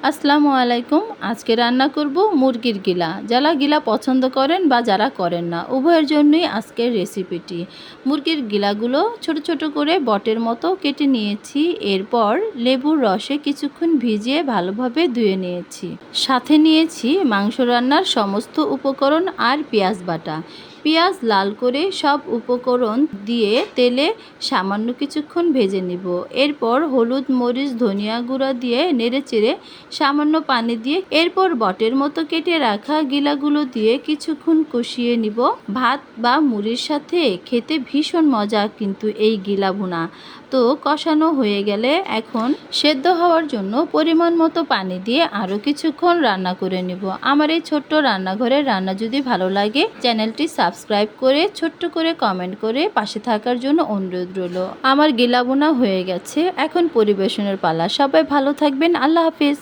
আসসালামু আলাইকুম। আজকে রান্না করব মুরগির গিলা। যারা গিলা পছন্দ করেন বা যারা করেন না, উভয়ের জন্যই আজকের রেসিপিটি। মুরগির গিলাগুলো ছোট ছোট করে বটের মতো কেটে নিয়েছি। এরপর লেবুর রসে কিছুক্ষণ ভিজিয়ে ভালোভাবে ধুয়ে নিয়েছি। সাথে নিয়েছি মাংস রান্নার সমস্ত উপকরণ আর পেঁয়াজ বাটা। পেঁয়াজ লাল করে সব উপকরণ দিয়ে তেলে সামান্য কিছুক্ষণ ভেজে নিব। এরপর হলুদ, মরিচ, ধনিয়া গুঁড়া দিয়ে নেড়েচেড়ে সামান্য পানি দিয়ে এরপর বটের মতো কেটে রাখা গিলাগুলো দিয়ে কিছুক্ষণ কষিয়ে নিব। ভাত বা মুড়ির সাথে খেতে ভীষণ মজা কিন্তু এই গিলা ভুনা। তো কষানো হয়ে গেলে এখন সেদ্ধ হওয়ার জন্য পরিমাণ মতো পানি দিয়ে আরও কিছুক্ষণ রান্না করে নিব। আমার এই ছোট্ট রান্নাঘরের রান্না যদি ভালো লাগে, চ্যানেলটি সাবস্ক্রাইব করে ছোট্ট করে কমেন্ট করে পাশে থাকার জন্য অনুরোধ রইল। আমার গিলা ভুনা হয়ে গেছে, এখন পরিবেশনের পালা। সবাই ভালো থাকবেন। আল্লাহ হাফিজ।